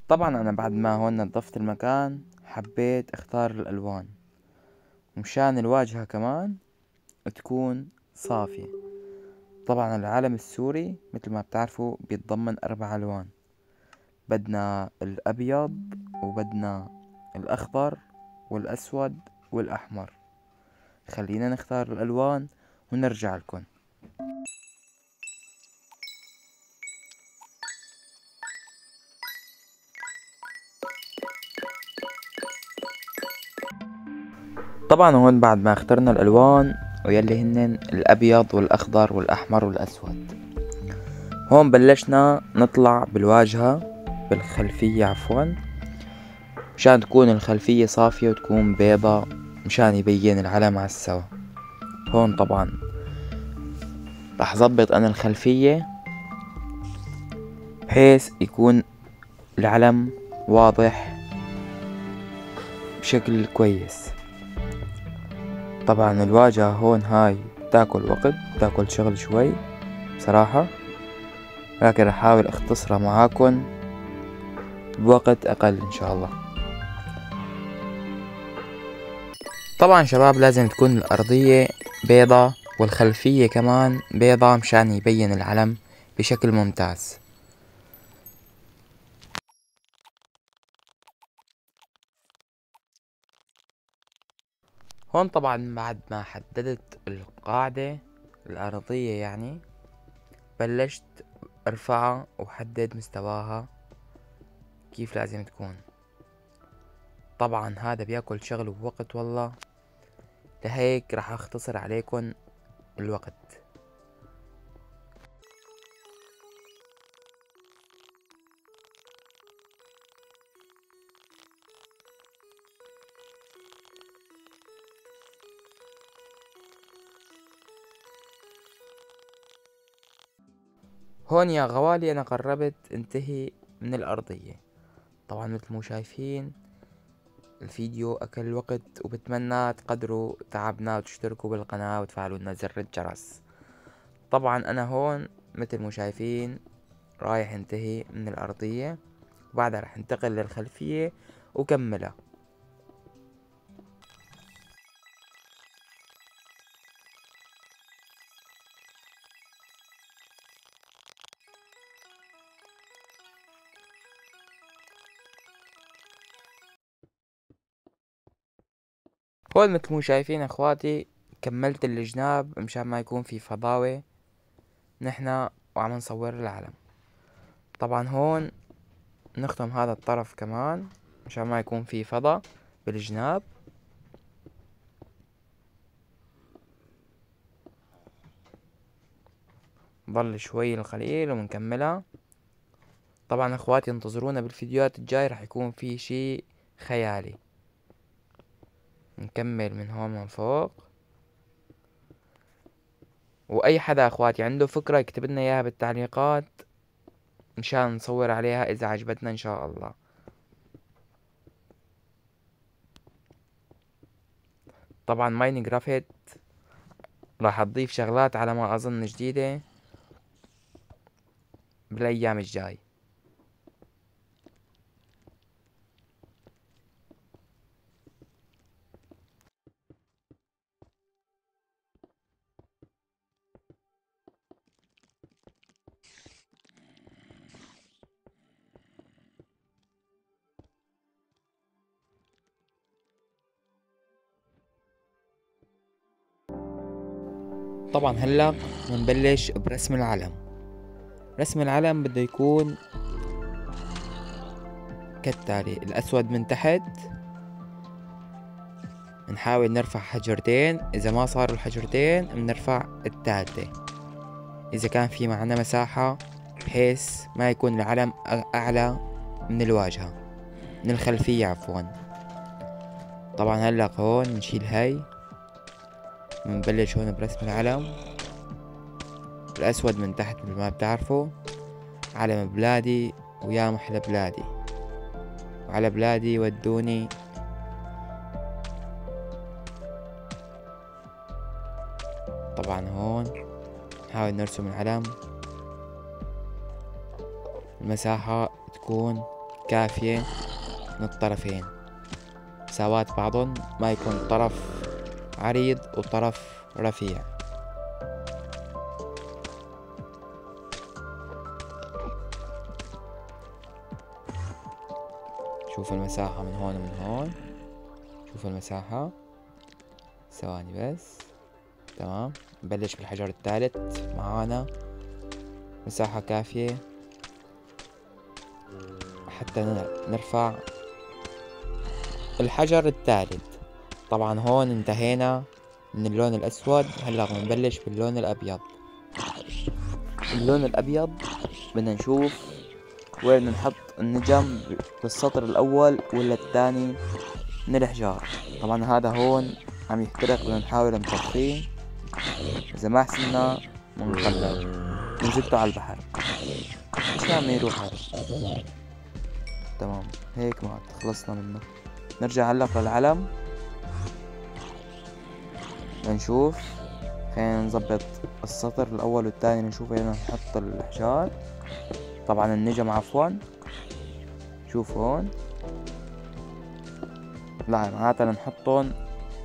طبعا أنا بعد ما هون نظفت المكان حبيت اختار الألوان، ومشان الواجهة كمان تكون صافية. طبعا العلم السوري مثل ما بتعرفوا بيتضمن 4 ألوان، بدنا الأبيض وبدنا الأخضر والأسود والأحمر. خلينا نختار الألوان ونرجع لكم. طبعا هون بعد ما اخترنا الألوان ويلي هن الأبيض والأخضر والأحمر والأسود، هون بلشنا نطلع بالواجهة بالخلفية مشان تكون الخلفية صافية وتكون بيضة، مشان يبين العلم على السوا. هون طبعا راح ظبط انا الخلفية بحيث يكون العلم واضح بشكل كويس. طبعا الواجهة هون هاي تاكل وقت، تاكل شغل شوي بصراحة، لكن راح احاول اختصرها معاكن بوقت اقل ان شاء الله. طبعا شباب لازم تكون الارضية بيضة والخلفية كمان بيضة مشان يبين العلم بشكل ممتاز. هون طبعا بعد ما حددت القاعدة الأرضية يعني بلشت ارفعها وحدد مستواها كيف لازم تكون. طبعا هذا بياكل شغل ووقت والله، لهيك راح اختصر عليكم الوقت. هون يا غوالي انا قربت انتهي من الارضية. طبعا مثل مو شايفين الفيديو اكل وقت، وبتمنى تقدروا تعبنا وتشتركوا بالقناة وتفعلوا لنا زر الجرس. طبعا انا هون مثل مو شايفين رايح انتهي من الارضية، وبعدها رح انتقل للخلفية وكملها. هون مثل مو شايفين اخواتي كملت الجناب مشان ما يكون في فضاوة نحنا وعم نصور العلم. طبعا هون نختم هذا الطرف كمان مشان ما يكون في فضا بالجناب. ضل شوي القليل ومنكملها. طبعا اخواتي انتظرونا بالفيديوهات الجاي، رح يكون في شي خيالي. نكمل من هون من فوق، واي حدا اخواتي عنده فكرة يكتب لنا اياها بالتعليقات مشان نصور عليها اذا عجبتنا ان شاء الله. طبعا ماينكرافت راح تضيف شغلات على ما اظن جديدة بالايام الجاي. طبعا هلا بنبلش برسم العلم. رسم العلم بده يكون كالتالي: الاسود من تحت، نحاول نرفع حجرتين، اذا ما صاروا الحجرتين بنرفع الثالثة اذا كان في معنا مساحة، بحيث ما يكون العلم اعلى من الواجهة، من الخلفية عفوا. طبعا هلا هون نشيل هاي، بنبلش هون برسم العلم. الاسود من تحت مثل ما بتعرفوا علم بلادي، ويا محلى بلادي، وعلى بلادي ودوني. طبعا هون نحاول نرسم العلم، المساحة تكون كافية من الطرفين، مساواة بعضهم، ما يكون طرف عريض وطرف رفيع. شوف المساحة من هون ومن هون، شوف المساحة. ثواني بس. تمام، نبلش بالحجر الثالث. معانا مساحة كافية حتى نرفع الحجر الثالث. طبعا هون انتهينا من اللون الأسود، هلا بنبلش باللون الأبيض. اللون الأبيض بدنا نشوف وين نحط النجم، بالسطر الأول ولا الثاني من الحجار. طبعا هذا هون عم يحترق، بدنا نحاول نطفيه. إذا ما حسنا بنقلب نزته على البحر عشان ما يروح هذا. تمام، هيك ما خلصنا منه. نرجع هلا للعلم لنشوف. خلينا نظبط السطر الأول والثاني نشوف وين نحط الحجار. طبعا النجم عفوا. شوف هون، لا معناتها نحطهم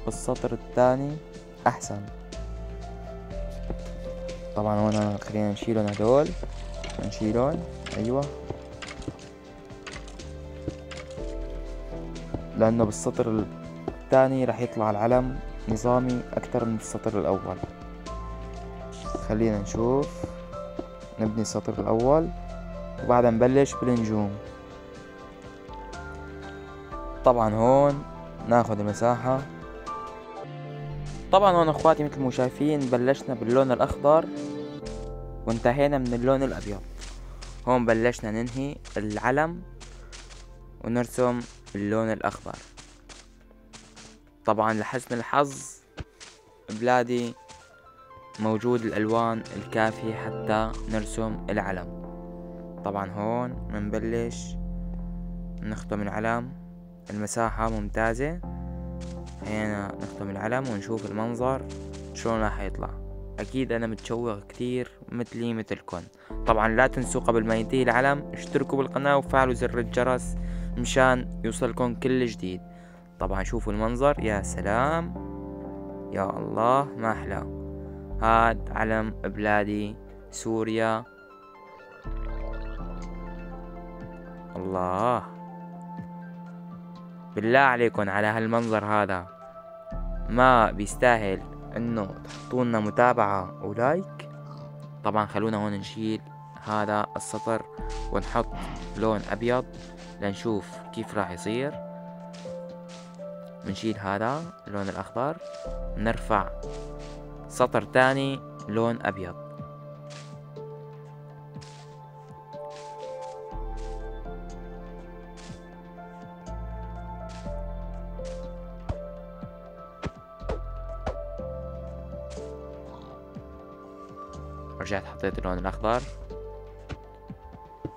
بالسطر الثاني أحسن. طبعا هون خلينا نشيلهم هدول، نشيلهم. أيوة، لأنه بالسطر الثاني رح يطلع العلم نظامي أكتر من السطر الأول. خلينا نشوف، نبني السطر الأول وبعدها نبلش بالنجوم. طبعا هون ناخد المساحة. طبعا هون اخواتي مثل ما شايفين بلشنا باللون الأخضر وانتهينا من اللون الأبيض. هون بلشنا ننهي العلم ونرسم اللون الأخضر. طبعا لحسن الحظ بلادي موجود الألوان الكافية حتى نرسم العلم. طبعا هون منبلش نختم العلم. المساحة ممتازة، هنا نختم العلم ونشوف المنظر شلون راح يطلع. اكيد انا متشوق كتير مثلي مثلكن. طبعا لا تنسوا قبل ما ينتهي العلم اشتركوا بالقناة وفعلوا زر الجرس مشان يوصلكم كل جديد. طبعا شوفوا المنظر، يا سلام، يا الله ما احلى. هاد علم بلادي سوريا. الله، بالله عليكم على هالمنظر هذا ما بيستاهل انه تحطولنا متابعة ولايك. طبعا خلونا هون نشيل هذا السطر ونحط لون ابيض لنشوف كيف راح يصير. بنشيل هذا اللون الاخضر، نرفع سطر تاني لون ابيض. رجعت حطيت اللون الاخضر.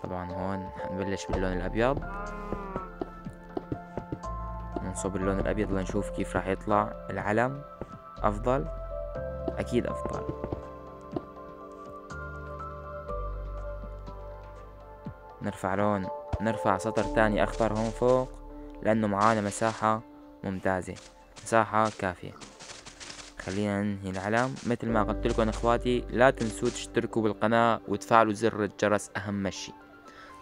طبعا هون حنبلش باللون الابيض، ننصب اللون الابيض لنشوف كيف راح يطلع العلم. افضل، اكيد افضل. نرفع سطر تاني اخضر هون فوق لانه معانا مساحة ممتازة، مساحة كافية. خلينا ننهي العلم. مثل ما قلت لكم اخواتي لا تنسوا تشتركوا بالقناة وتفعلوا زر الجرس اهم شي.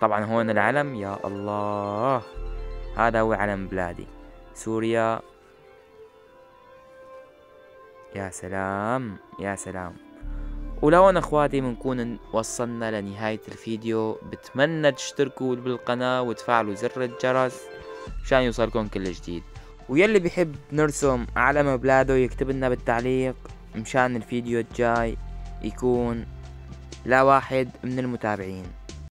طبعا هون العلم، يا الله، هذا هو علم بلادي سوريا. يا سلام يا سلام. ولهون اخواتي بنكون وصلنا لنهاية الفيديو. بتمنى تشتركوا بالقناة وتفعلوا زر الجرس مشان يوصلكم كل جديد. ويلي بيحب نرسم علم بلاده يكتب لنا بالتعليق مشان الفيديو الجاي يكون لواحد من المتابعين.